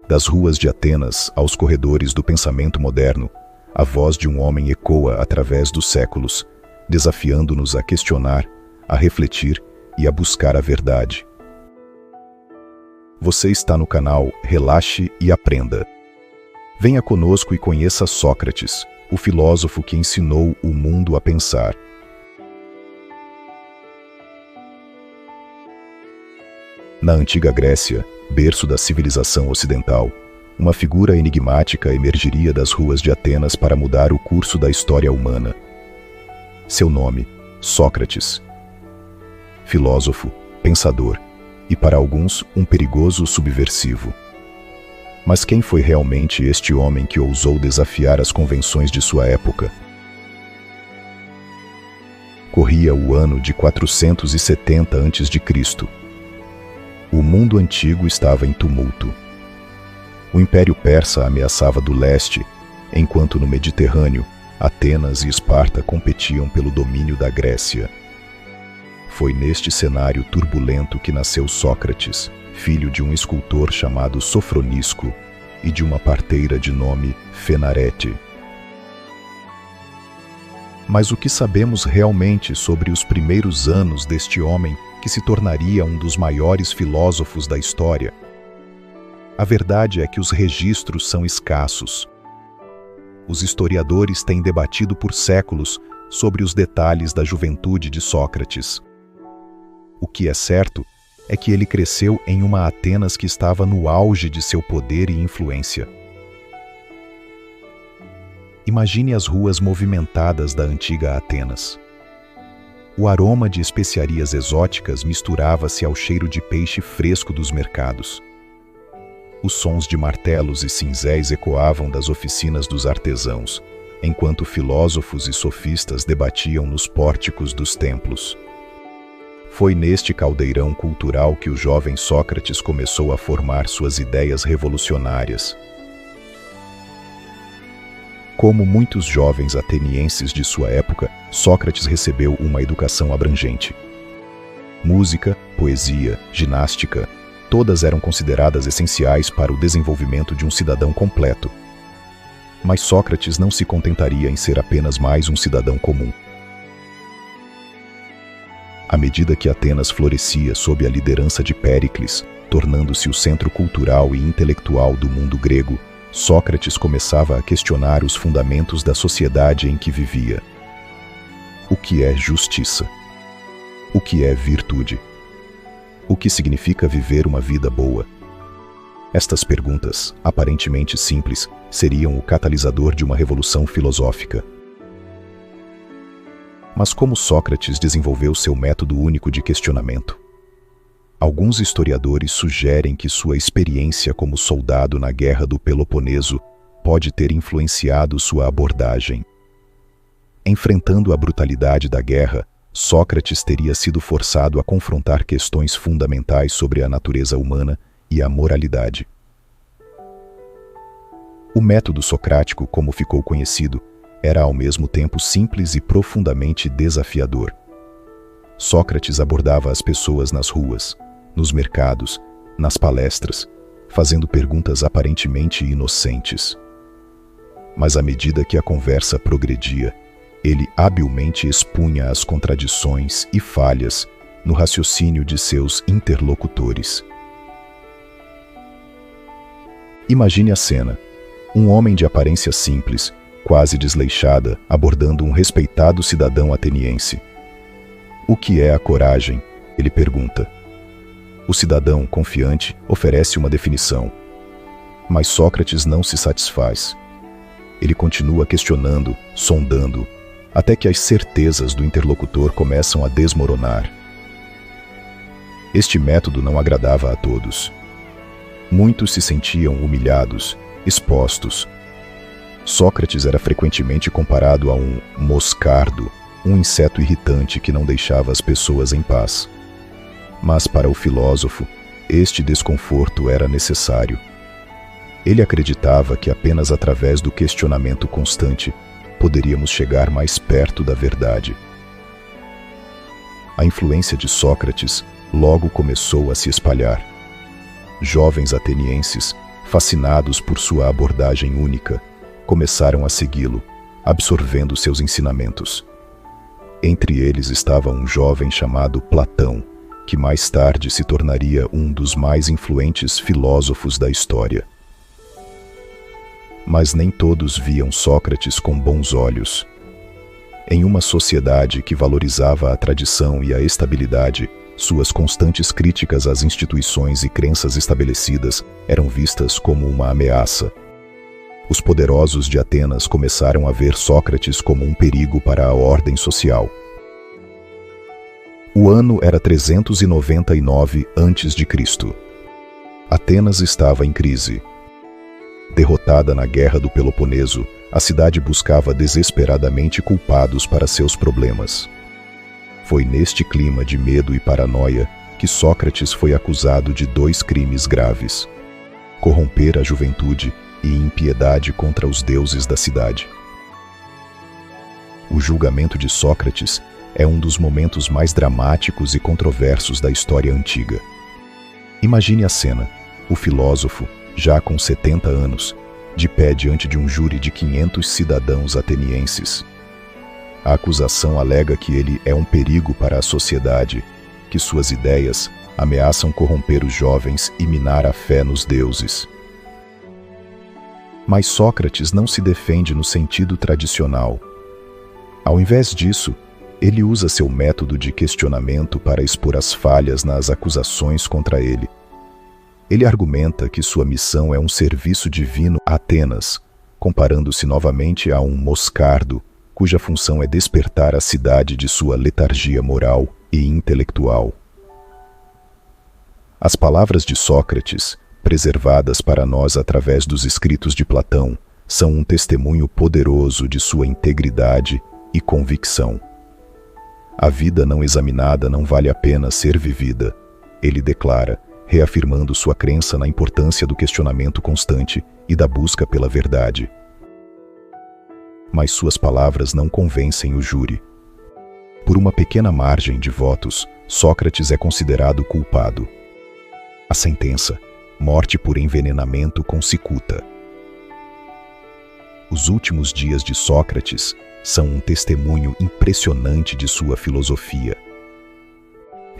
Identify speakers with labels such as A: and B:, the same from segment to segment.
A: Das ruas de Atenas aos corredores do pensamento moderno, a voz de um homem ecoa através dos séculos, desafiando-nos a questionar, a refletir e a buscar a verdade. Você está no canal Relaxe e Aprenda. Venha conosco e conheça Sócrates, o filósofo que ensinou o mundo a pensar. Na antiga Grécia, berço da civilização ocidental, uma figura enigmática emergiria das ruas de Atenas para mudar o curso da história humana. Seu nome, Sócrates. Filósofo, pensador e, para alguns, um perigoso subversivo. Mas quem foi realmente este homem que ousou desafiar as convenções de sua época? Corria o ano de 470 a.C. O mundo antigo estava em tumulto. O Império Persa ameaçava do leste, enquanto no Mediterrâneo, Atenas e Esparta competiam pelo domínio da Grécia. Foi neste cenário turbulento que nasceu Sócrates, filho de um escultor chamado Sofronisco e de uma parteira de nome Fenarete. Mas o que sabemos realmente sobre os primeiros anos deste homem que se tornaria um dos maiores filósofos da história? A verdade é que os registros são escassos. Os historiadores têm debatido por séculos sobre os detalhes da juventude de Sócrates. O que é certo é que ele cresceu em uma Atenas que estava no auge de seu poder e influência. Imagine as ruas movimentadas da antiga Atenas. O aroma de especiarias exóticas misturava-se ao cheiro de peixe fresco dos mercados. Os sons de martelos e cinzéis ecoavam das oficinas dos artesãos, enquanto filósofos e sofistas debatiam nos pórticos dos templos. Foi neste caldeirão cultural que o jovem Sócrates começou a formar suas ideias revolucionárias. Como muitos jovens atenienses de sua época, Sócrates recebeu uma educação abrangente. Música, poesia, ginástica, todas eram consideradas essenciais para o desenvolvimento de um cidadão completo. Mas Sócrates não se contentaria em ser apenas mais um cidadão comum. À medida que Atenas florescia sob a liderança de Péricles, tornando-se o centro cultural e intelectual do mundo grego, Sócrates começava a questionar os fundamentos da sociedade em que vivia. O que é justiça? O que é virtude? O que significa viver uma vida boa? Estas perguntas, aparentemente simples, seriam o catalisador de uma revolução filosófica. Mas como Sócrates desenvolveu seu método único de questionamento? Alguns historiadores sugerem que sua experiência como soldado na Guerra do Peloponeso pode ter influenciado sua abordagem. Enfrentando a brutalidade da guerra, Sócrates teria sido forçado a confrontar questões fundamentais sobre a natureza humana e a moralidade. O método socrático, como ficou conhecido, era ao mesmo tempo simples e profundamente desafiador. Sócrates abordava as pessoas nas ruas, nos mercados, nas palestras, fazendo perguntas aparentemente inocentes. Mas à medida que a conversa progredia, ele habilmente expunha as contradições e falhas no raciocínio de seus interlocutores. Imagine a cena: um homem de aparência simples, quase desleixada, abordando um respeitado cidadão ateniense. O que é a coragem? Ele pergunta. O cidadão, confiante, oferece uma definição. Mas Sócrates não se satisfaz. Ele continua questionando, sondando, até que as certezas do interlocutor começam a desmoronar. Este método não agradava a todos. Muitos se sentiam humilhados, expostos. Sócrates era frequentemente comparado a um moscardo, um inseto irritante que não deixava as pessoas em paz. Mas para o filósofo, este desconforto era necessário. Ele acreditava que apenas através do questionamento constante poderíamos chegar mais perto da verdade. A influência de Sócrates logo começou a se espalhar. Jovens atenienses, fascinados por sua abordagem única, começaram a segui-lo, absorvendo seus ensinamentos. Entre eles estava um jovem chamado Platão, que mais tarde se tornaria um dos mais influentes filósofos da história. Mas nem todos viam Sócrates com bons olhos. Em uma sociedade que valorizava a tradição e a estabilidade, suas constantes críticas às instituições e crenças estabelecidas eram vistas como uma ameaça. Os poderosos de Atenas começaram a ver Sócrates como um perigo para a ordem social. O ano era 399 a.C. Atenas estava em crise. Derrotada na Guerra do Peloponeso, a cidade buscava desesperadamente culpados para seus problemas. Foi neste clima de medo e paranoia que Sócrates foi acusado de 2 crimes graves: corromper a juventude e impiedade contra os deuses da cidade. O julgamento de Sócrates é um dos momentos mais dramáticos e controversos da história antiga. Imagine a cena: o filósofo, já com 70 anos, de pé diante de um júri de 500 cidadãos atenienses. A acusação alega que ele é um perigo para a sociedade, que suas ideias ameaçam corromper os jovens e minar a fé nos deuses. Mas Sócrates não se defende no sentido tradicional. Ao invés disso, ele usa seu método de questionamento para expor as falhas nas acusações contra ele. Ele argumenta que sua missão é um serviço divino a Atenas, comparando-se novamente a um moscardo, cuja função é despertar a cidade de sua letargia moral e intelectual. As palavras de Sócrates, preservadas para nós através dos escritos de Platão, são um testemunho poderoso de sua integridade e convicção. A vida não examinada não vale a pena ser vivida, ele declara, reafirmando sua crença na importância do questionamento constante e da busca pela verdade. Mas suas palavras não convencem o júri. Por uma pequena margem de votos, Sócrates é considerado culpado. A sentença: morte por envenenamento com cicuta. Os últimos dias de Sócrates são um testemunho impressionante de sua filosofia.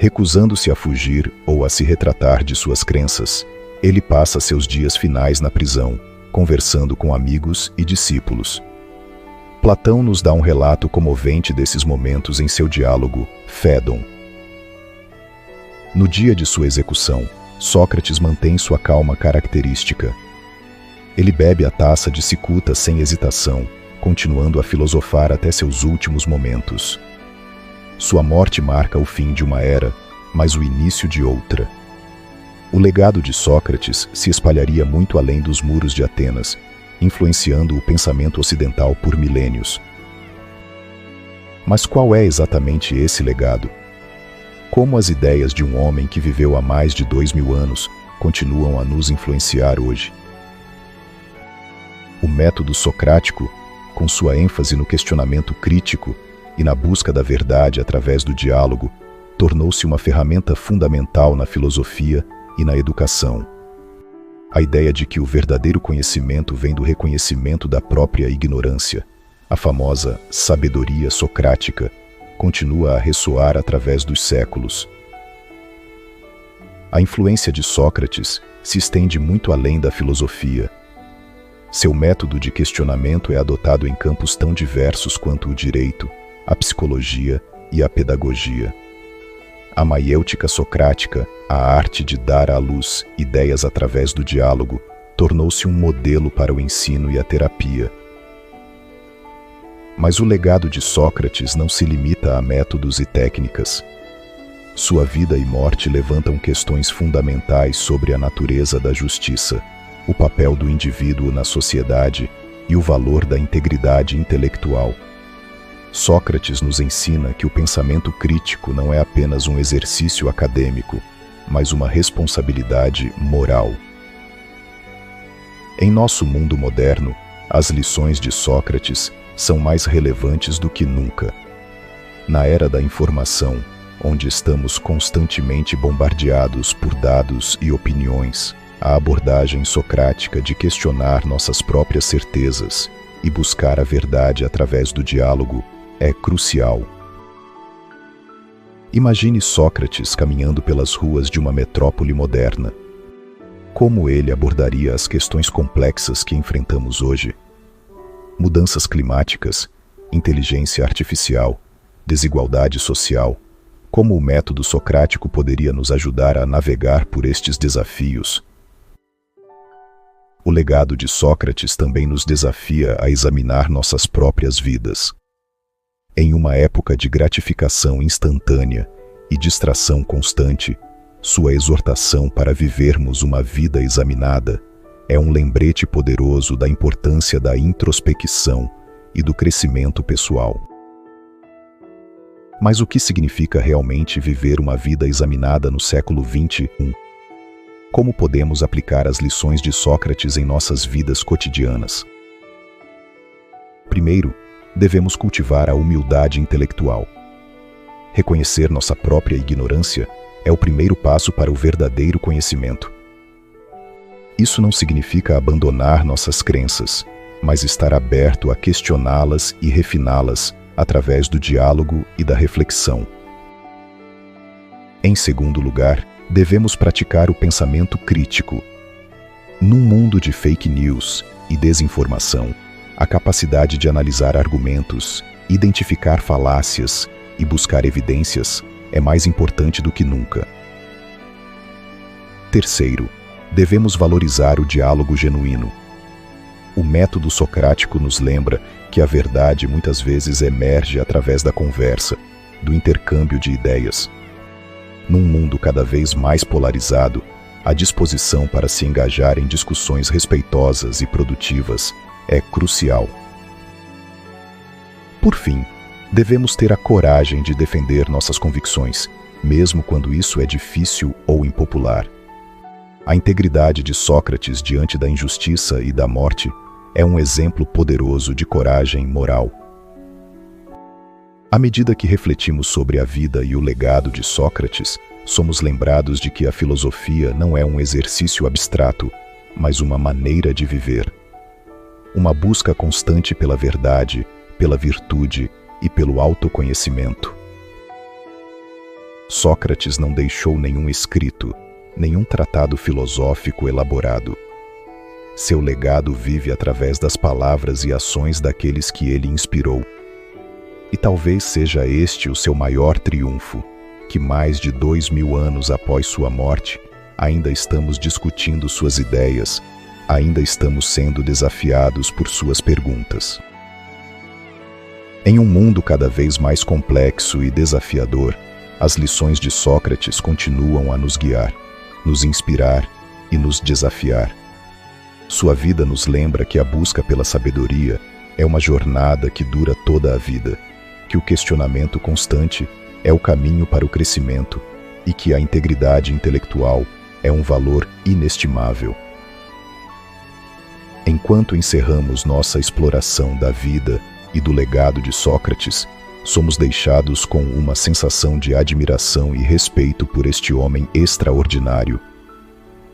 A: Recusando-se a fugir ou a se retratar de suas crenças, ele passa seus dias finais na prisão, conversando com amigos e discípulos. Platão nos dá um relato comovente desses momentos em seu diálogo Fédon. No dia de sua execução, Sócrates mantém sua calma característica. Ele bebe a taça de cicuta sem hesitação, continuando a filosofar até seus últimos momentos. Sua morte marca o fim de uma era, mas o início de outra. O legado de Sócrates se espalharia muito além dos muros de Atenas, influenciando o pensamento ocidental por milênios. Mas qual é exatamente esse legado? Como as ideias de um homem que viveu há mais de 2000 anos continuam a nos influenciar hoje? O método socrático, com sua ênfase no questionamento crítico e na busca da verdade através do diálogo, tornou-se uma ferramenta fundamental na filosofia e na educação. A ideia de que o verdadeiro conhecimento vem do reconhecimento da própria ignorância, a famosa sabedoria socrática, continua a ressoar através dos séculos. A influência de Sócrates se estende muito além da filosofia. Seu método de questionamento é adotado em campos tão diversos quanto o direito, a psicologia e a pedagogia. A maiêutica socrática, a arte de dar à luz ideias através do diálogo, tornou-se um modelo para o ensino e a terapia. Mas o legado de Sócrates não se limita a métodos e técnicas. Sua vida e morte levantam questões fundamentais sobre a natureza da justiça, o papel do indivíduo na sociedade e o valor da integridade intelectual. Sócrates nos ensina que o pensamento crítico não é apenas um exercício acadêmico, mas uma responsabilidade moral. Em nosso mundo moderno, as lições de Sócrates são mais relevantes do que nunca. Na era da informação, onde estamos constantemente bombardeados por dados e opiniões, a abordagem socrática de questionar nossas próprias certezas e buscar a verdade através do diálogo é crucial. Imagine Sócrates caminhando pelas ruas de uma metrópole moderna. Como ele abordaria as questões complexas que enfrentamos hoje? Mudanças climáticas, inteligência artificial, desigualdade social. Como o método socrático poderia nos ajudar a navegar por estes desafios? O legado de Sócrates também nos desafia a examinar nossas próprias vidas. Em uma época de gratificação instantânea e distração constante, sua exortação para vivermos uma vida examinada é um lembrete poderoso da importância da introspecção e do crescimento pessoal. Mas o que significa realmente viver uma vida examinada no século XXI? Como podemos aplicar as lições de Sócrates em nossas vidas cotidianas? Primeiro, devemos cultivar a humildade intelectual. Reconhecer nossa própria ignorância é o primeiro passo para o verdadeiro conhecimento. Isso não significa abandonar nossas crenças, mas estar aberto a questioná-las e refiná-las através do diálogo e da reflexão. Em segundo lugar, devemos praticar o pensamento crítico. Num mundo de fake news e desinformação, a capacidade de analisar argumentos, identificar falácias e buscar evidências é mais importante do que nunca. Terceiro, devemos valorizar o diálogo genuíno. O método socrático nos lembra que a verdade muitas vezes emerge através da conversa, do intercâmbio de ideias. Num mundo cada vez mais polarizado, a disposição para se engajar em discussões respeitosas e produtivas é crucial. Por fim, devemos ter a coragem de defender nossas convicções, mesmo quando isso é difícil ou impopular. A integridade de Sócrates diante da injustiça e da morte é um exemplo poderoso de coragem moral. À medida que refletimos sobre a vida e o legado de Sócrates, somos lembrados de que a filosofia não é um exercício abstrato, mas uma maneira de viver. Uma busca constante pela verdade, pela virtude e pelo autoconhecimento. Sócrates não deixou nenhum escrito, nenhum tratado filosófico elaborado. Seu legado vive através das palavras e ações daqueles que ele inspirou. E talvez seja este o seu maior triunfo, que mais de 2000 anos após sua morte, ainda estamos discutindo suas ideias, ainda estamos sendo desafiados por suas perguntas. Em um mundo cada vez mais complexo e desafiador, as lições de Sócrates continuam a nos guiar, nos inspirar e nos desafiar. Sua vida nos lembra que a busca pela sabedoria é uma jornada que dura toda a vida, que o questionamento constante é o caminho para o crescimento e que a integridade intelectual é um valor inestimável. Enquanto encerramos nossa exploração da vida e do legado de Sócrates, somos deixados com uma sensação de admiração e respeito por este homem extraordinário.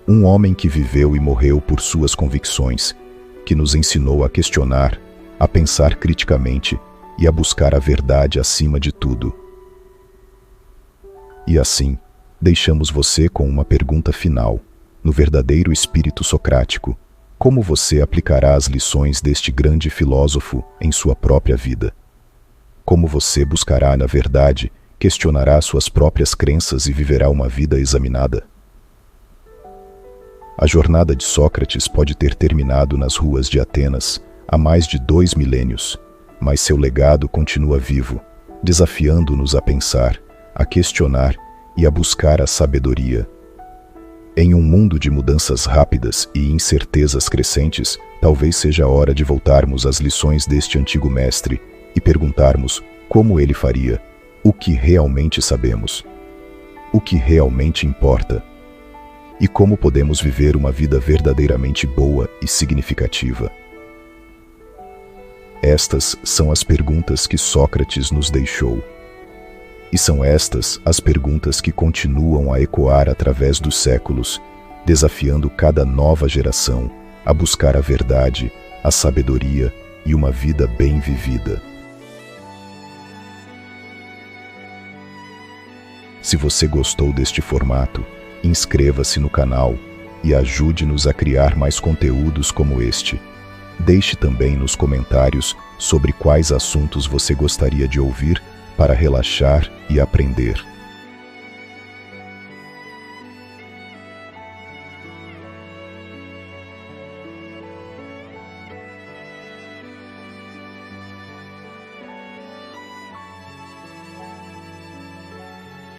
A: Um homem que viveu e morreu por suas convicções, que nos ensinou a questionar, a pensar criticamente e a buscar a verdade acima de tudo. E assim, deixamos você com uma pergunta final. No verdadeiro espírito socrático, como você aplicará as lições deste grande filósofo em sua própria vida? Como você buscará na verdade, questionará suas próprias crenças e viverá uma vida examinada? A jornada de Sócrates pode ter terminado nas ruas de Atenas há mais de 2 milênios, mas seu legado continua vivo, desafiando-nos a pensar, a questionar e a buscar a sabedoria. Em um mundo de mudanças rápidas e incertezas crescentes, talvez seja a hora de voltarmos às lições deste antigo mestre e perguntarmos como ele faria, o que realmente sabemos, o que realmente importa, e como podemos viver uma vida verdadeiramente boa e significativa. Estas são as perguntas que Sócrates nos deixou. E são estas as perguntas que continuam a ecoar através dos séculos, desafiando cada nova geração a buscar a verdade, a sabedoria e uma vida bem vivida. Se você gostou deste formato, inscreva-se no canal e ajude-nos a criar mais conteúdos como este. Deixe também nos comentários sobre quais assuntos você gostaria de ouvir para relaxar e aprender.